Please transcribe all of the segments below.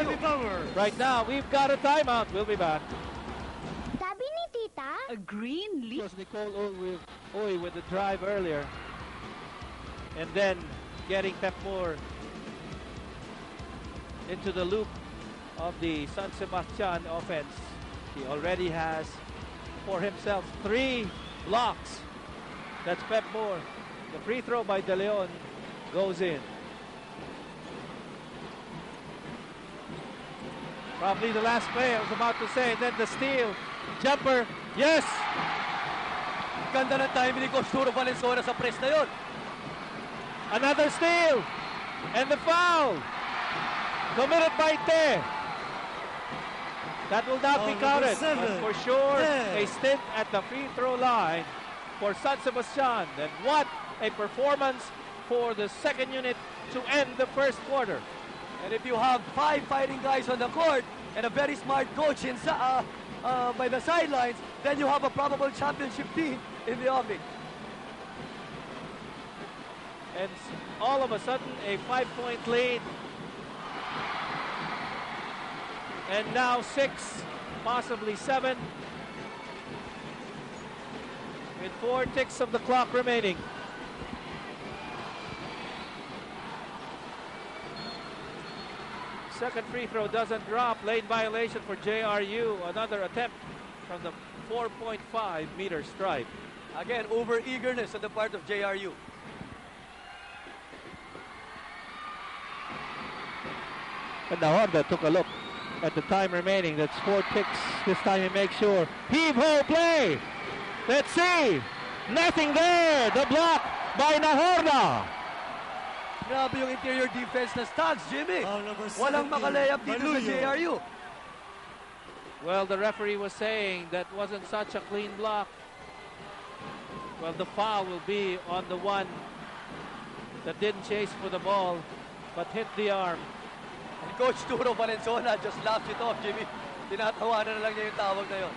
JRU. Right now, we've got a timeout. We'll be back. Sabi ni Tita, A green leaf. Was Nicole Oy with the drive earlier. And then getting Pep Moore into the loop of the San Sebastian offense. He already has for himself 3 blocks. That's Pep Moore. The free throw by De Leon goes in. Probably the last play I was about to say. And then the steal. Jumper. Yes! Ganda ng timing ni Coach Turo Valenzuela sa press na yun. Another steal. And the foul. Committed by Te. That will not be counted. But for sure, a stint at the free throw line for San Sebastian. And what a performance for the second unit to end the first quarter. And if you have 5 fighting guys on the court and a very smart coach by the sidelines, then you have a probable championship team in the offing. And all of a sudden, a 5-point lead. And now 6, possibly 7. With 4 ticks of the clock remaining. Second free throw doesn't drop. Lane violation for JRU. Another attempt from the 4.5-meter stripe. Again, over-eagerness on the part of JRU. And the Honda took a look at the time remaining. That's 4 ticks. This time he makes sure. Heave-ho play. Let's see. Nothing there. The block by Nahorna. Grabe yung interior defense na Stags, Jimmy. Walang makalayap dito sa JRU. Well, the referee was saying that wasn't such a clean block. Well, the foul will be on the one that didn't chase for the ball but hit the arm. And Coach Turo Valenzuela just laughs it off, Jimmy. Tinatawanan na lang niya yung tawag na yun.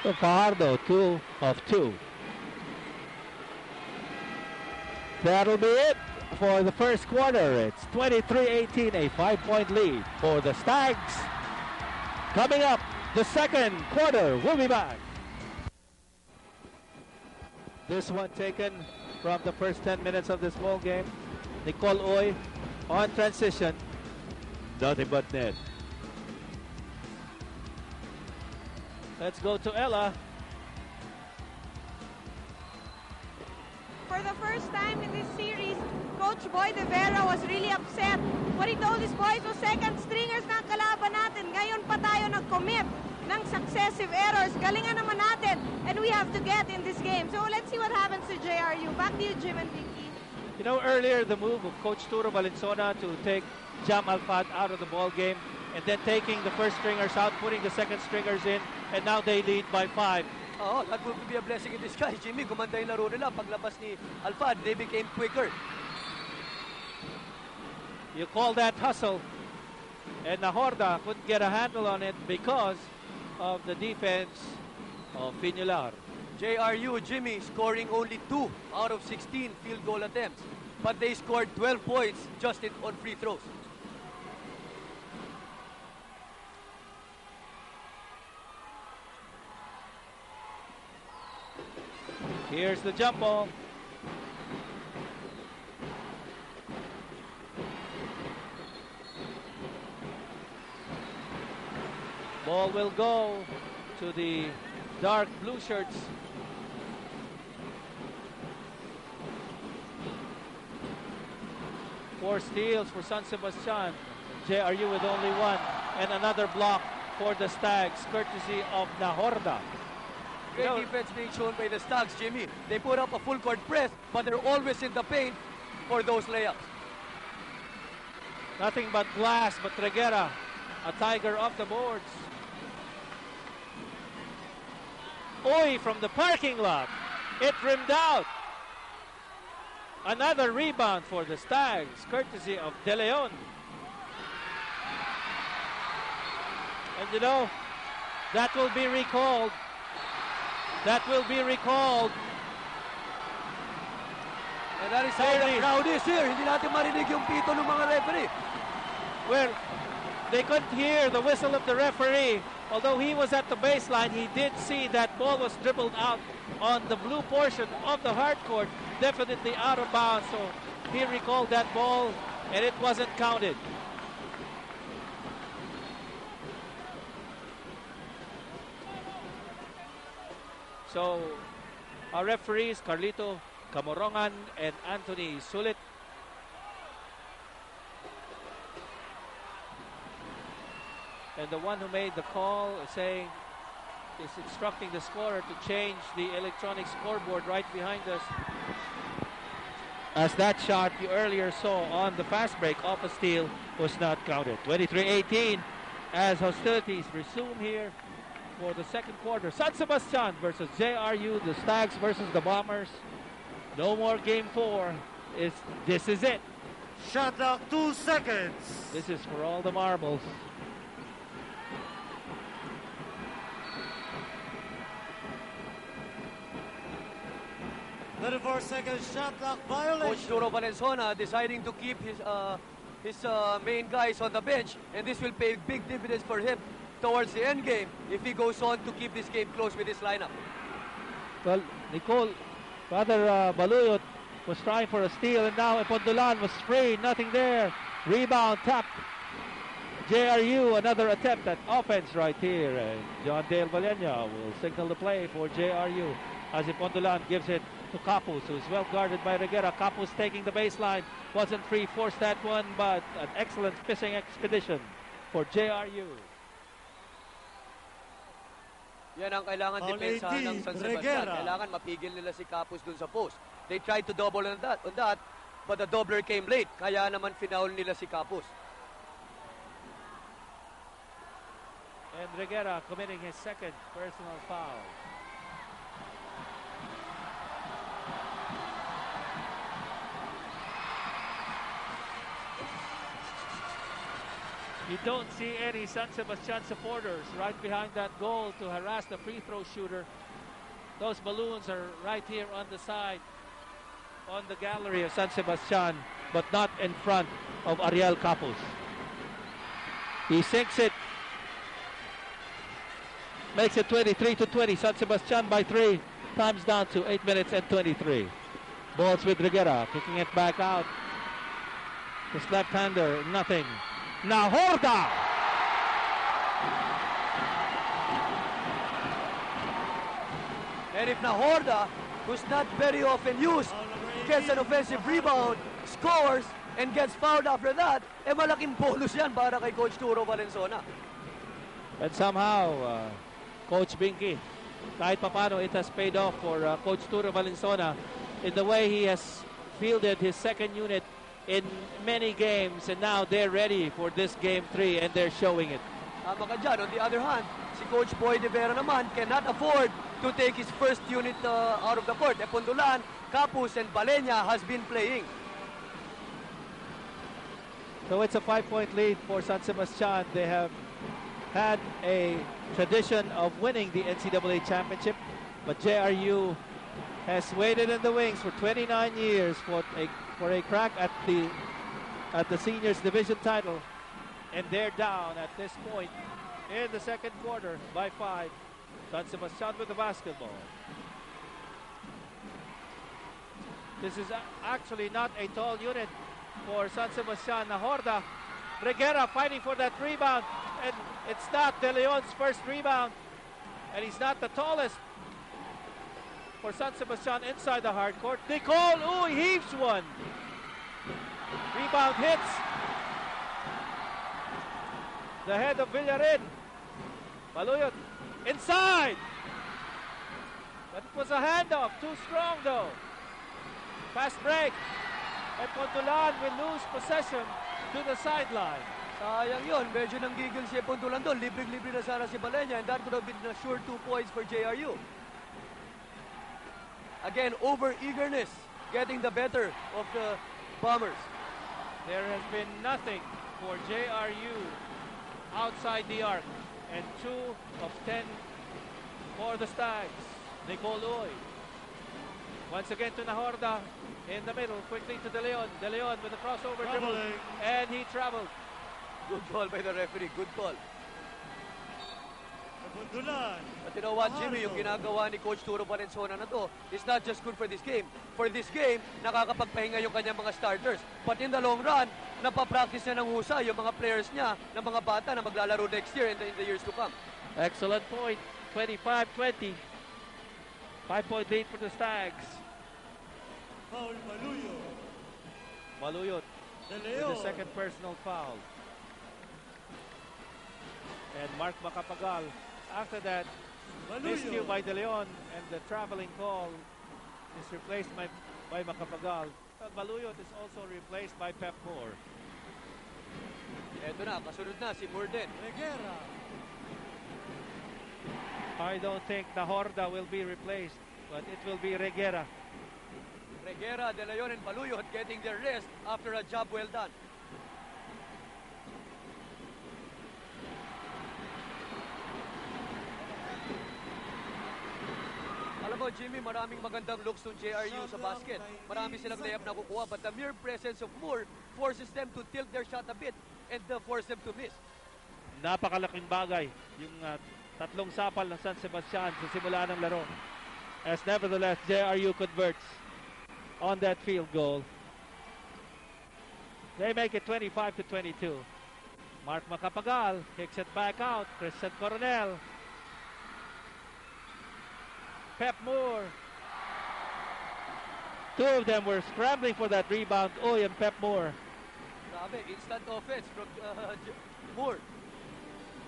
So Fajardo, 2 of 2. That'll be it for the first quarter. It's 23-18, a 5-point lead for the Stags. Coming up, the second quarter. We'll be back. This one taken from the first 10 minutes of this ball game. Nicole Oy on transition. Nothing but net. Let's go to Ella. For the first time in this series, Coach Boy De Vera was really upset. What he told his boys was second stringers na ang kalaban natin. Ngayon pa tayo nag-commit ng successive errors. Galingan naman natin and we have to get in this game. So let's see what happens to JRU. Back to you, Jim and Vicky. You know, earlier the move of Coach Turo Valenzuela to take Jam Alfad out of the ball game and then taking the first stringers out, putting the second stringers in, and now they lead by 5. Oh, that would be a blessing in disguise, Jimmy. Gumanda yung laro nila. Paglabas ni Alfad, they became quicker. You call that hustle. And Nahorda couldn't get a handle on it because of the defense of Pinular. JRU, Jimmy, scoring only 2 out of 16 field goal attempts. But they scored 12 points just on free throws. Here's the jump ball. Ball will go to the dark blue shirts. Four steals for San Sebastian. JRU with only 1. And another block for the Stags, courtesy of Nahorda. Great defense being shown by the Stags, Jimmy. They put up a full court press, but they're always in the paint for those layups. Nothing but glass, but Treguera, a tiger off the boards. Oy from the parking lot. It rimmed out. Another rebound for the Stags, courtesy of De Leon. And you know, That will be recalled. That will be recalled. And that is how the crowd is here. Hindi natin marinig yung pito ng mga referee. Well, they couldn't hear the whistle of the referee. Although he was at the baseline, he did see that ball was dribbled out on the blue portion of the hard court. Definitely out of bounds. So he recalled that ball, and it wasn't counted. So our referees, Carlito Camorongan and Anthony Sulit. And the one who made the call is instructing the scorer to change the electronic scoreboard right behind us. As that shot you earlier saw on the fast break off a steal was not counted. 23-18 as hostilities resume here for the second quarter. San Sebastian versus JRU, the Stags versus the Bombers. No more game 4. This is it. Shot clock 2 seconds. This is for all the marbles. Second shot clock violation. Coach Turo Valenzuela deciding to keep his main guys on the bench, and this will pay big dividends for him towards the end game if he goes on to keep this game close with his lineup. Well, Nicole, Father Baluyot was trying for a steal, and now Epondolan was free, nothing there. Rebound, tap. JRU, another attempt at offense right here. And John Dale Valena will signal the play for JRU as Epondolan gives it to Capus, who's well guarded by Reguera. Capus taking the baseline, wasn't free, forced that one, but an excellent fishing expedition for JRU. Yan ang kailangan depensahan ng San Sebastian. Kailangan mapigil nila si Capus dun sa post. They tried to double on that, but the doubler came late. Kaya naman finaul nila si Capus. And Reguera committing his second personal foul. You don't see any San Sebastian supporters right behind that goal to harass the free throw shooter. Those balloons are right here on the side, on the gallery of San Sebastian, but not in front of Ariel Capus. He sinks it. Makes it 23-20. San Sebastian by 3. Time's down to 8 minutes and 23. Balls with Reguera. Kicking it back out. His left-hander, nothing. Now Horda! And if Nahorda, who's not very often used, gets an offensive rebound, scores, and gets fouled after that, malaking bonus yan para kay Coach Turo Valenzuela. And somehow, Coach Binky, kahit papano, it has paid off for Coach Turo Valenzuela in the way he has fielded his second unit in many games, and now they're ready for this game 3, and they're showing it. Tama ka dyan. On the other hand, si Coach Boy De Vera naman cannot afford to take his first unit out of the court. Epondolan, Capus, and Balenya has been playing. So it's a 5-point lead for San Sebastian. They have had a tradition of winning the NCAA championship, but JRU has waited in the wings for 29 years for a crack at the seniors division title, and they're down at this point in the second quarter by 5. San Sebastian with the basketball. This is actually not a tall unit for San Sebastian. Nahorda, Reguera fighting for that rebound, and it's not De Leon's first rebound, and he's not the tallest for San Sebastian inside the hard court. Nicole, he heaves one. Rebound hits the head of Villarin. Baluyot inside. But it was a handoff. Too strong though. Fast break. And Pontulan will lose possession to the sideline. Sayang yun. Medyo nanggigil si Pontulan doon. Libre-libre na sana si Balenya, and that could have been a sure 2 points for JRU. Again, over-eagerness getting the better of the Bombers. There has been nothing for JRU outside the arc, and 2 of 10 for the Stags. Nicole Uy. Once again to Nahorda in the middle, quickly to De Leon. De Leon with a crossover dribble, and he traveled. Good call by the referee. Good call. Bundulan. But you know what, Jimmy, yung ginagawa ni Coach Turo Valenzuela na to is not just good for this game. For this game, nakakapagpahinga yung kanyang mga starters. But in the long run, napapractice niya ng husay yung mga players niya, ng mga bata na maglalaro next year in the years to come. Excellent point. 25-20. 5-point lead for the Stags. Foul Maluyo. Maluyot De with Leon. the second personal foul. And Mark Macapagal. After that, miscue by De Leon, and the traveling call is replaced by Macapagal. But Maluyot is also replaced by Pep Moore. Eto na, kasunod na si Moore din. Reguera. I don't think Nahorda will be replaced, but it will be Reguera. Reguera, De Leon, and Baluyot getting their rest after a job well done. Alam mo, Jimmy, maraming magandang looks ng JRU sa basket. Marami silang layup na kukuha, but the mere presence of Moore forces them to tilt their shot a bit and force them to miss. Napakalaking bagay yung tatlong sapal ng San Sebastian sa simula ng laro. As nevertheless, JRU converts on that field goal. They make it 25-22. Mark Macapagal kicks it back out. Christian Coronel. Pep Moore. Two of them were scrambling for that rebound. Uy and Pep Moore. Grabe, instant offense from Moore.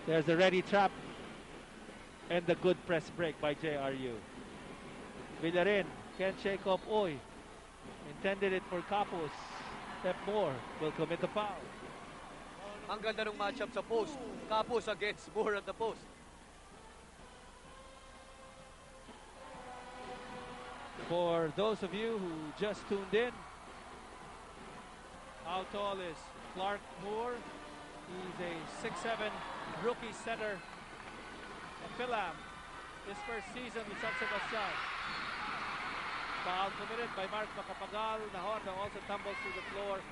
There's the ready trap and the good press break by JRU. Villarin can't shake off Uy. Intended it for Capos. Pep Moore will commit the foul. Ang ganda ng matchup sa post. Capos against Moore at the post. For those of you who just tuned in, how tall is Clark Moore? He's a 6'7" rookie center of Philam. His first season with San Sebastian. Foul committed by Mark Macapagal. Nahorda also tumbles to the floor.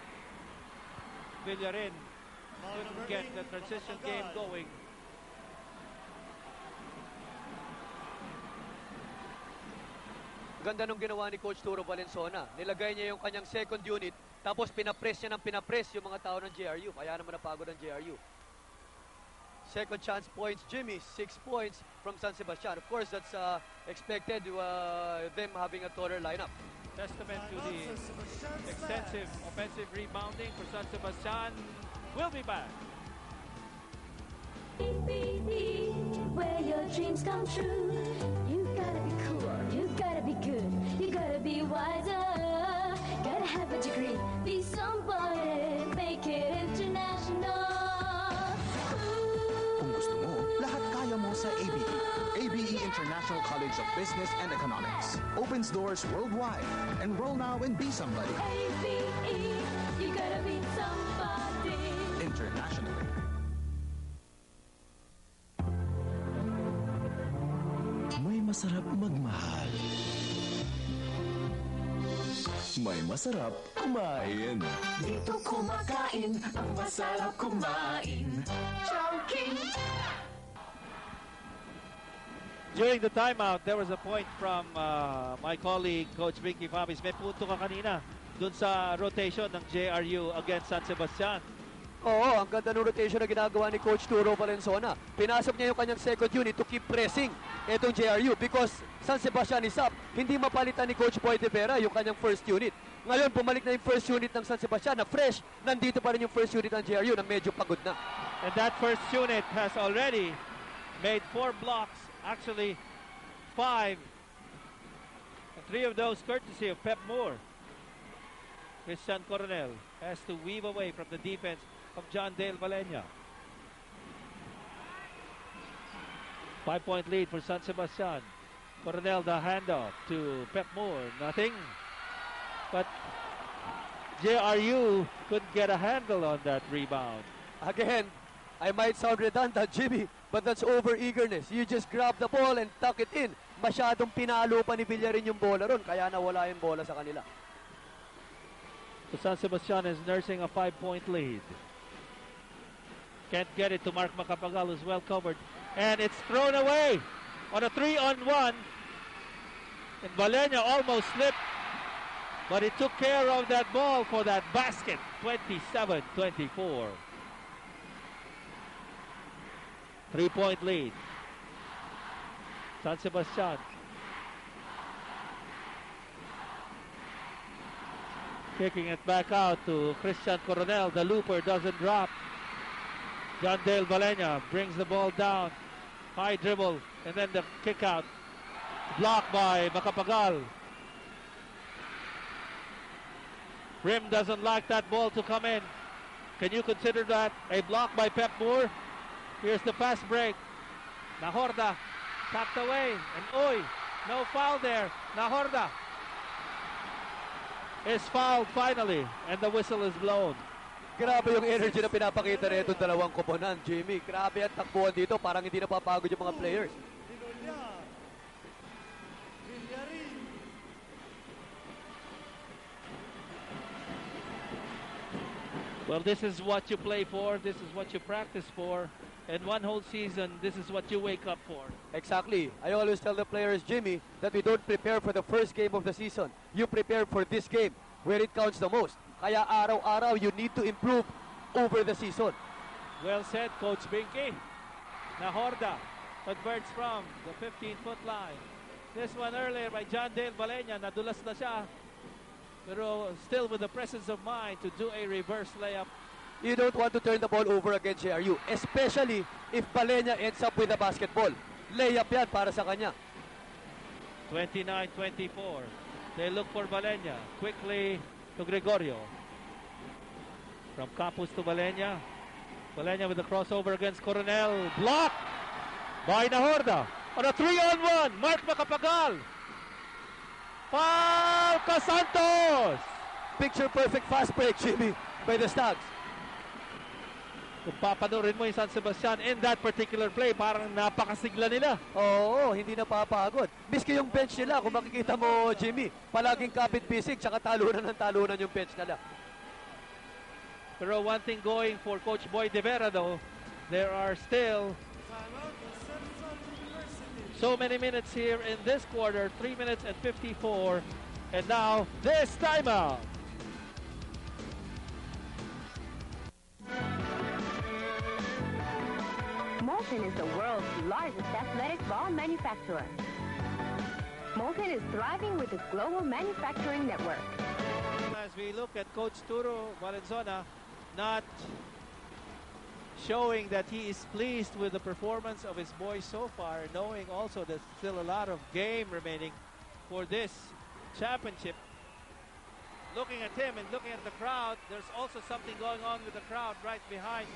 Villarin couldn't get the transition game going. Ganda nung ginawa ni Coach Turo Valenzuela. Nilagay niya yung kanyang second unit, tapos pinapress niya ng pinapress yung mga tao ng JRU. Kaya naman napagod ang JRU. Second chance points, Jimmy, 6 points from San Sebastian. Of course, that's expected, them having a taller lineup. Testament to the extensive offensive rebounding for San Sebastian. We'll be back. Where your dreams come true. You gotta be cool, you gotta be good, you gotta be wiser. Gotta have a degree, be somebody, make it international. Kung gusto mo, lahat kaya mo sa ABE. ABE International College of Business and Economics. Opens doors worldwide. Enroll now and be somebody. ABE, you gotta be somebody. Internationally. May masarap magmahal. May masarap kumain. Dito kumakain, ang masarap kumain. Chowking! During the timeout, there was a point from my colleague, Coach Vicky Fabis. May punto ka kanina dun sa rotation ng JRU against San Sebastian. Oo, ang ganda ng rotation na ginagawa ni Coach Turo Valenzuela. Pinasok niya yung kanyang second unit to keep pressing itong JRU because San Sebastian is up. Hindi mapalitan ni Coach Boy De Vera yung kanyang first unit. Ngayon, bumalik na yung first unit ng San Sebastian na fresh. Nandito pa rin yung first unit ng JRU na medyo pagod na. And that first unit has already made 4 blocks, actually 5. 3 of those courtesy of Pep Moore. Christian Coronel has to weave away from the defense of John Dale Valenia. 5-point lead for San Sebastian. Coronel the handoff to Pep Moore. Nothing. But JRU couldn't get a handle on that rebound. Again, I might sound redundant, Jimmy, But that's over-eagerness. You just grab the ball and tuck it in. Masyadong pinalo pa ni Villarin yung bola ron, kaya nawala yung bola sa kanila. So San Sebastian is nursing a 5-point lead. Can't get it to Mark Macapagal, who's well covered. And it's thrown away on a 3-on-1. And Valenia almost slipped. But he took care of that ball for that basket. 27-24. 3-point lead. San Sebastian. Kicking it back out to Christian Coronel. The looper doesn't drop. John Dale Valenia brings the ball down. High dribble. And then the kick out. Blocked by Macapagal. Rim doesn't like that ball to come in. Can you consider that a block by Pep Moore? Here's the fast break. Nahorda tapped away. And Uy, no foul there. Nahorda is fouled finally. And the whistle is blown. Grabe yung energy na pinapakita na itong dalawang koponan, Jimmy. Grabe ang takbuhan dito. Parang hindi napapagod yung mga players. Well, this is what you play for. This is what you practice for. And one whole season, this is what you wake up for. Exactly. I always tell the players, Jimmy, that we don't prepare for the first game of the season. You prepare for this game, where it counts the most. Kaya araw-araw, you need to improve over the season. Well said, Coach Binky. Nahorda converts from the 15-foot line. This one earlier by John Dale Valenia. Nadulas na siya. Pero still with the presence of mind to do a reverse layup. You don't want to turn the ball over against JRU, especially if Valenia ends up with a basketball. Layup yan para sa kanya. 29-24. They look for Valenia. Quickly to Gregorio. From Campos to Valenia. Valenia with the crossover against Coronel. Blocked by Nahorda. On a 3-on-1. Mark Macapagal. Foul Casantos. Picture perfect fast break, Jimmy, by the Stags. Kung papanurin mo yung San Sebastian in that particular play, parang napakasigla nila. Oo, hindi napapagod. Miski yung bench nila, kung makikita mo, Jimmy, palaging kapit-bisig, tsaka talunan ng talunan yung bench nila. Pero one thing going for Coach Boy De Vera, though, there are still so many minutes here in this quarter, 3 minutes and 54. And now, this timeout. Molten is the world's largest athletic ball manufacturer. Molten is thriving with its global manufacturing network. As we look at Coach Turo Valenzuela, not showing that he is pleased with the performance of his boys so far, knowing also there's still a lot of game remaining for this championship. Looking at him and looking at the crowd, there's also something going on with the crowd right behind.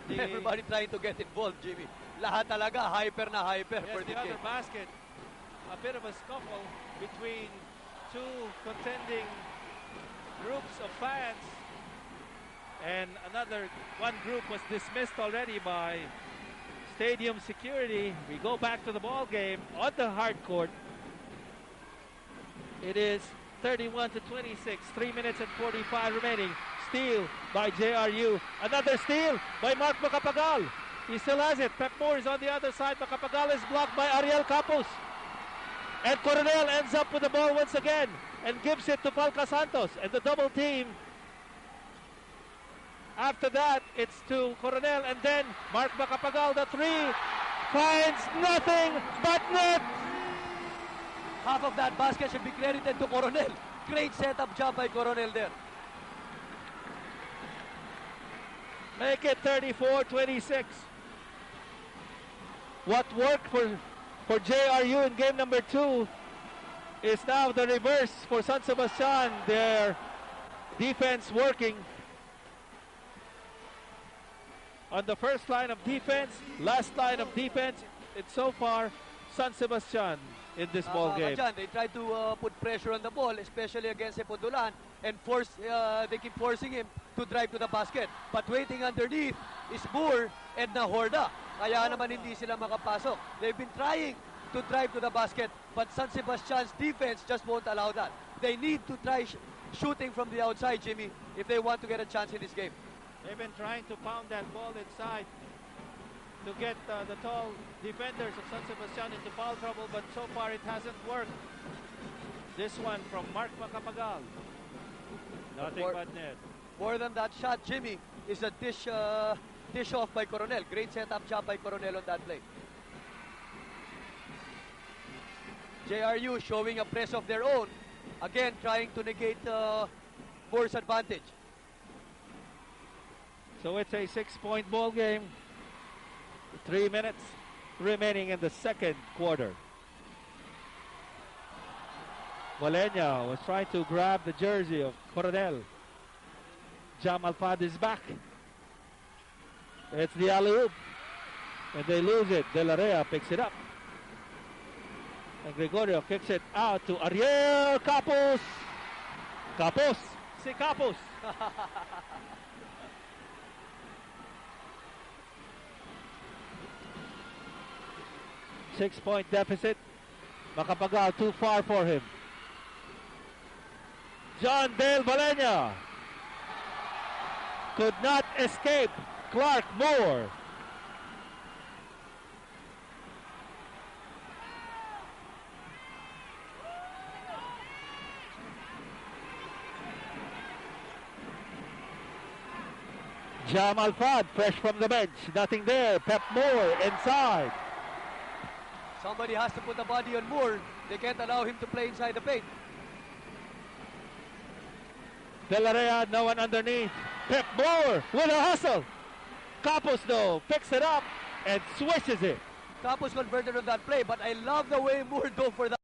Everybody trying to get involved, Jimmy. Lahat talaga hyper na hyper Yes, for the this other game. basket. A bit of a scuffle between two contending groups of fans. And one group was dismissed already by stadium security. We go back to the ball game on the hard court. It is 31-26, 3 minutes and 45 remaining. Steal by JRU. Another steal by Mark Macapagal. He still has it. Pep Moore is on the other side. Macapagal is blocked by Ariel Campos. And Coronel ends up with the ball once again and gives it to Falca Santos. And the double team. After that, it's to Coronel. And then Mark Macapagal, the three, finds nothing but net. Half of that basket should be credited to Coronel. Great setup job by Coronel there. Make it 34-26. What worked for JRU in game number 2 is now the reverse for San Sebastian. Their defense working on the first line of defense, last line of defense. It's so far San Sebastian. in this ball game. They try to put pressure on the ball, especially against Sepundulan, and they keep forcing him to drive to the basket. But waiting underneath is Moore and Nahorda. Kaya naman hindi sila makapasok. They've been trying to drive to the basket, but San Sebastian's defense just won't allow that. They need to try shooting from the outside, Jimmy, if they want to get a chance in this game. They've been trying to pound that ball inside to get the tall defenders of San Sebastian into foul trouble, but so far it hasn't worked. This one from Mark Macapagal. Nothing but net. More than that shot, Jimmy, is a dish off by Coronel. Great setup job by Coronel on that play. JRU showing a press of their own. Again, trying to negate Moore's advantage. So it's a 6-point ball game. 3 minutes remaining in the second quarter. Bolena was trying to grab the jersey of Coronel. Jamal Fad is back. It's the alley-oop. And they lose it. De La Rea picks it up. And Gregorio kicks it out to Ariel Capos. Capos. Si Capos. 6-point deficit. Macapagal too far for him. John Dale Valena could not escape Clark Moore. Jamal Fad fresh from the bench. Nothing there. Pep Moore inside. Somebody has to put the body on Moore. They can't allow him to play inside the paint. De La Rea, no one underneath. Pep Moore with a hustle. Capos though picks it up and swishes it. Capos converted on that play, but I love the way Moore dove for that.